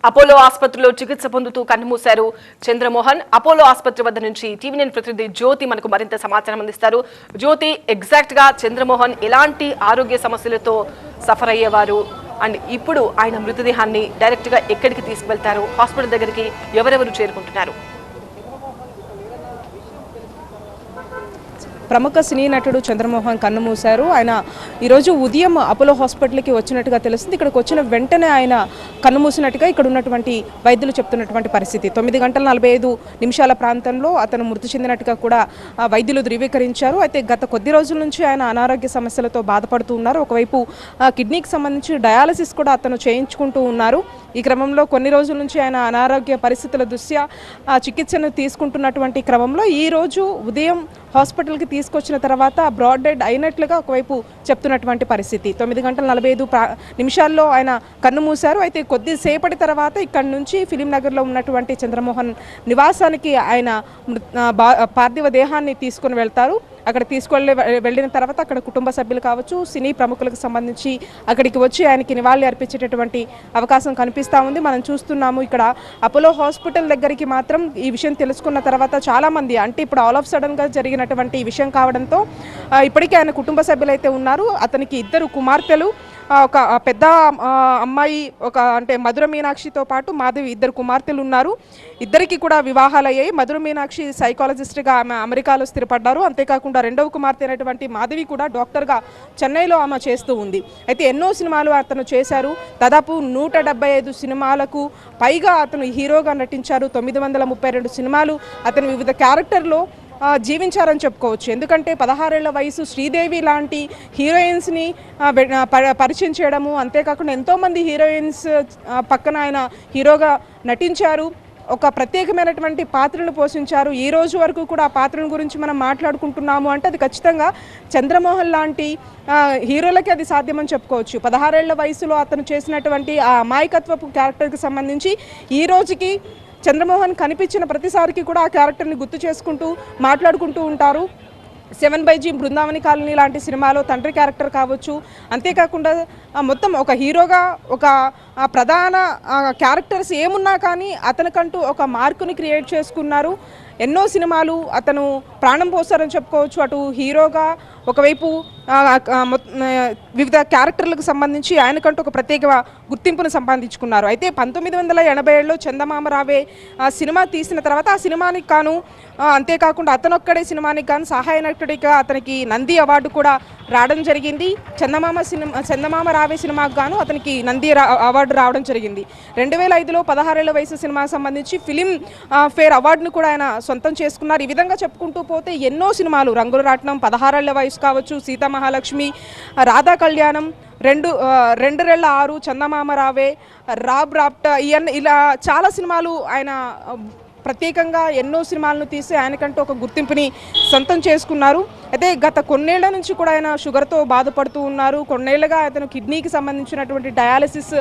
Apollo ఆసుపత్రిలో చికిత్స పొందుతూ కన్నుమూశారు చంద్రమోహన్. అపోలో ఆసుపత్రి వద్ద నుంచి టీవీ9 ప్రతినిధి జ్యోతి మనకు మరింత సమాచారం అందిస్తారు. జ్యోతి, ఎగ్జాక్ట్ గా చంద్రమోహన్ ఎలాంటి ఆరోగ్య సమస్యలతో సఫర్ అయ్యేవారు అండ్ ఇప్పుడు ఆయన మృతదేహాన్ని డైరెక్ట్ గా ఎక్కడికి తీసుకువెళ్తారు? హాస్పిటల్ దగ్గరికి ఎవరెవరు చేరుకుంటున్నారు? ప్రముఖ సినీ నటుడు చంద్రమోహన్ కన్నుమూశారు. ఆయన ఈరోజు ఉదయం అపోలో హాస్పిటల్కి వచ్చినట్టుగా తెలుస్తుంది. ఇక్కడికి వచ్చిన వెంటనే ఆయన కన్నుమూసినట్టుగా ఇక్కడ ఉన్నటువంటి వైద్యులు చెప్తున్నటువంటి పరిస్థితి. 9:45 ప్రాంతంలో అతను మృతి చెందినట్టుగా కూడా వైద్యులు ధృవీకరించారు. అయితే గత కొద్ది రోజుల నుంచి ఆయన అనారోగ్య సమస్యలతో బాధపడుతూ ఉన్నారు. ఒకవైపు కిడ్నీకి సంబంధించి డయాలసిస్ కూడా అతను చేయించుకుంటూ ఉన్నారు. ఈ క్రమంలో కొన్ని రోజుల నుంచి ఆయన అనారోగ్య పరిస్థితుల దృష్ట్యా చికిత్సను తీసుకుంటున్నటువంటి క్రమంలో ఈరోజు ఉదయం హాస్పిటల్కి తీసుకొచ్చిన తర్వాత బ్రాడ్ డెడ్ అయినట్లుగా ఒకవైపు చెప్తున్నటువంటి పరిస్థితి. 9:45 ఆయన కన్నుమూశారు. అయితే కొద్దిసేపటి తర్వాత ఇక్కడ నుంచి ఫిలిం నగర్లో ఉన్నటువంటి చంద్రమోహన్ నివాసానికి ఆయన పార్థివ దేహాన్ని తీసుకుని వెళ్తారు. అక్కడ వెళ్ళిన తర్వాత అక్కడ కుటుంబ సభ్యులు కావచ్చు, సినీ ప్రముఖులకు సంబంధించి అక్కడికి వచ్చి ఆయనకి నివాళి అర్పించేటటువంటి అవకాశం కనిపిస్తూ ఉంది. మనం చూస్తున్నాము ఇక్కడ అపోలో హాస్పిటల్ దగ్గరికి మాత్రం ఈ విషయం తెలుసుకున్న తర్వాత చాలామంది, అంటే ఇప్పుడు ఆల్ ఆఫ్ సడన్గా జరిగినటువంటి ఈ విషయం కావడంతో ఇప్పటికే ఆయన కుటుంబ సభ్యులు అయితే ఉన్నారు. అతనికి 2 కుమార్తెలు, ఒక పెద్ద అమ్మాయి, అంటే మధుర మీనాక్షితో పాటు మాధవి, 2 కుమార్తెలు ఉన్నారు. ఇద్దరికి కూడా వివాహాలు అయ్యాయి. మధుర మీనాక్షి సైకాలజిస్ట్గా ఆమె అమెరికాలో స్థిరపడ్డారు. అంతేకాకుండా 2వ కుమార్తె అయినటువంటి మాధవి కూడా డాక్టర్గా చెన్నైలో ఆమె చేస్తూ ఉంది. అయితే ఎన్నో సినిమాలు అతను చేశారు. దాదాపు 175 సినిమాలకు పైగా అతను హీరోగా నటించారు. 932 సినిమాలు అతను వివిధ క్యారెక్టర్లో జీవించారని చెప్పుకోవచ్చు. ఎందుకంటే 16 ఏళ్ల వయసు శ్రీదేవి లాంటి హీరోయిన్స్ని పరిచయం చేయడము, అంతేకాకుండా ఎంతోమంది హీరోయిన్స్ పక్కన ఆయన హీరోగా నటించారు. ఒక ప్రత్యేకమైనటువంటి పాత్రను పోషించారు. ఈ రోజు వరకు కూడా ఆ పాత్రను గురించి మనం మాట్లాడుకుంటున్నాము అంటే అది ఖచ్చితంగా చంద్రమోహన్ లాంటి హీరోలకి అది సాధ్యమని చెప్పుకోవచ్చు. 16 ఏళ్ల వయసులో అతను చేసినటువంటి ఆ అమాయకత్వపు క్యారెక్టర్కి సంబంధించి ఈ రోజుకి చంద్రమోహన్ కనిపించిన ప్రతిసారికి కూడా ఆ క్యారెక్టర్ని గుర్తు చేసుకుంటూ మాట్లాడుకుంటూ ఉంటారు. 7/G, బృందావని కాలనీ లాంటి సినిమాలో తండ్రి క్యారెక్టర్ కావచ్చు, అంతేకాకుండా మొత్తం ఒక హీరోగా ఒక ప్రధాన క్యారెక్టర్స్ ఏమున్నా కానీ అతనికంటూ ఒక మార్కుని క్రియేట్ చేసుకున్నారు. ఎన్నో సినిమాలు అతను ప్రాణం పోస్తారని చెప్పుకోవచ్చు. అటు హీరోగా ఒకవైపు వివిధ క్యారెక్టర్లకు సంబంధించి ఆయనకంటూ ఒక ప్రత్యేక గుర్తింపును సంపాదించుకున్నారు. అయితే 1987లో చందమామ రావే సినిమా తీసిన తర్వాత ఆ సినిమానికి కాను, అంతేకాకుండా అతనొక్కడే సినిమానికి కాను సహాయ నటుడిగా అతనికి నంది అవార్డు కూడా రావడం జరిగింది. చందమామ రావే సినిమాకు గాను అతనికి నంది అవార్డు రావడం జరిగింది. 2005లో 16 ఏళ్ల వయసు సినిమాకి సంబంధించి ఫిలిం ఫేర్ అవార్డును కూడా ఆయన సొంతం చేసుకున్నారు. ఈ విధంగా చెప్పుకుంటూ పోతే ఎన్నో సినిమాలు, రంగుల రాట్నం, 16 ఏళ్ల వయసు కావచ్చు, సీతా మహాలక్ష్మి, రాధా కళ్యాణం, 2 చందమామ రావే, రాప్టా, ఇలా చాలా సినిమాలు ఆయన ప్రత్యేకంగా ఎన్నో సినిమాలను తీసి ఆయనకంటూ ఒక గుర్తింపుని సొంతం చేసుకున్నారు. అయితే గత కొన్నేళ్ల నుంచి కూడా ఆయన షుగర్తో బాధపడుతూ ఉన్నారు. కొన్నేళ్లుగా అతను కిడ్నీకి సంబంధించినటువంటి డయాలసిస్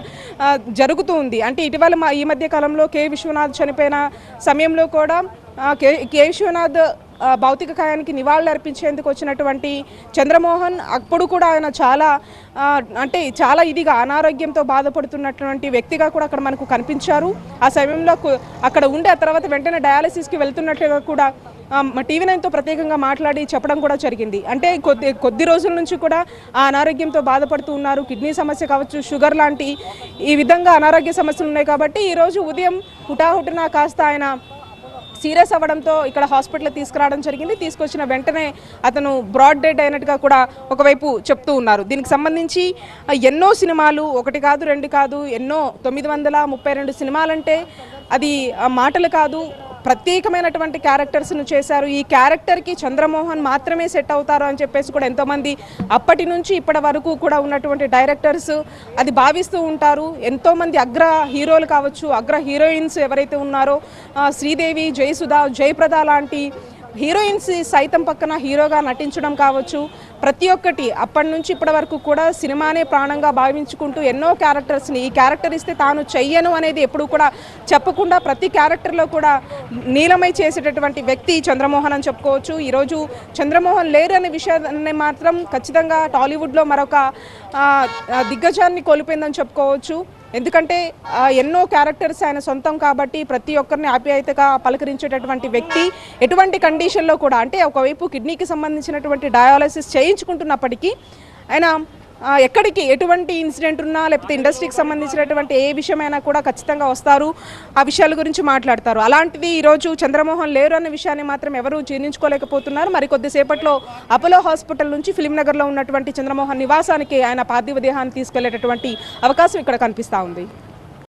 జరుగుతూ ఉంది. అంటే ఇటీవల ఈ మధ్య కాలంలో కె విశ్వనాథ్ చనిపోయిన సమయంలో కూడా కె విశ్వనాథ్ భౌతిక కాయానికి నివాళులు అర్పించేందుకు వచ్చినటువంటి చంద్రమోహన్ అప్పుడు కూడా ఆయన చాలా ఇదిగా అనారోగ్యంతో బాధపడుతున్నటువంటి వ్యక్తిగా కూడా అక్కడ మనకు కనిపించారు. ఆ సమయంలో అక్కడ ఉండి ఆ తర్వాత వెంటనే డయాలసిస్కి వెళ్తున్నట్లుగా కూడా టీవీ9తో ప్రత్యేకంగా మాట్లాడి చెప్పడం కూడా జరిగింది. అంటే కొద్ది రోజుల నుంచి కూడా ఆ అనారోగ్యంతో బాధపడుతూ ఉన్నారు. కిడ్నీ సమస్య కావచ్చు, షుగర్ లాంటి ఈ విధంగా అనారోగ్య సమస్యలు ఉన్నాయి. కాబట్టి ఈరోజు ఉదయం హుటాహుటిన కాస్త ఆయన సీరియస్ అవ్వడంతో ఇక్కడ హాస్పిటల్ తీసుకురావడం జరిగింది. తీసుకొచ్చిన వెంటనే అతను బ్రాడ్ డెడ్ అయినట్టుగా కూడా ఒకవైపు చెప్తూ ఉన్నారు. దీనికి సంబంధించి ఎన్నో సినిమాలు, 1 కాదు 2 కాదు, ఎన్నో 932 సినిమాలంటే అది మాటలు కాదు, ప్రత్యేకమైనటువంటి క్యారెక్టర్స్ను చేశారు. ఈ క్యారెక్టర్కి చంద్రమోహన్ మాత్రమే సెట్ అవుతారు అని చెప్పేసి కూడా ఎంతోమంది అప్పటి నుంచి ఇప్పటి వరకు కూడా ఉన్నటువంటి డైరెక్టర్స్ అది భావిస్తూ ఉంటారు. ఎంతోమంది అగ్ర హీరోలు కావచ్చు, అగ్ర హీరోయిన్స్ ఎవరైతే ఉన్నారో శ్రీదేవి, జయసుధ, జయప్రద లాంటి హీరోయిన్స్ సైతం పక్కన హీరోగా నటించడం కావచ్చు, ప్రతి ఒక్కటి అప్పటి నుంచి ఇప్పటి వరకు కూడా సినిమానే ప్రాణంగా భావించుకుంటూ ఎన్నో క్యారెక్టర్స్ని, ఈ క్యారెక్టర్ ఇస్తే తాను చెయ్యను అనేది ఎప్పుడు కూడా చెప్పకుండా ప్రతి క్యారెక్టర్లో కూడా నీలమై చేసేటటువంటి వ్యక్తి చంద్రమోహన్ అని చెప్పుకోవచ్చు. ఈరోజు చంద్రమోహన్ లేరు అనే విషయాన్ని మాత్రం ఖచ్చితంగా టాలీవుడ్లో మరొక దిగ్గజాన్ని కోల్పోయిందని చెప్పుకోవచ్చు. ఎందుకంటే ఎన్నో క్యారెక్టర్స్ ఆయన సొంతం కాబట్టి ప్రతి ఒక్కరిని ఆప్యాయతగా పలకరించేటటువంటి వ్యక్తి. ఎటువంటి కండిషన్లో కూడా అంటే ఒకవైపు కిడ్నీకి సంబంధించినటువంటి డయాలసిస్ చేయించుకుంటున్నప్పటికీ ఆయన ఎక్కడికి ఎటువంటి ఇన్సిడెంట్ ఉన్నా లేకపోతే ఇండస్ట్రీకి సంబంధించినటువంటి ఏ విషయమైనా కూడా ఖచ్చితంగా వస్తారు, ఆ విషయాల గురించి మాట్లాడతారు. అలాంటిది ఈరోజు చంద్రమోహన్ లేరు అన్న విషయాన్ని మాత్రం ఎవరూ జీర్ణించుకోలేకపోతున్నారు. మరి కొద్దిసేపట్లో అపోలో హాస్పిటల్ నుంచి ఫిలింనగర్లో ఉన్నటువంటి చంద్రమోహన్ నివాసానికి ఆయన పార్థివ దేహాన్ని తీసుకెళ్లేటటువంటి అవకాశం ఇక్కడ కనిపిస్తూ ఉంది.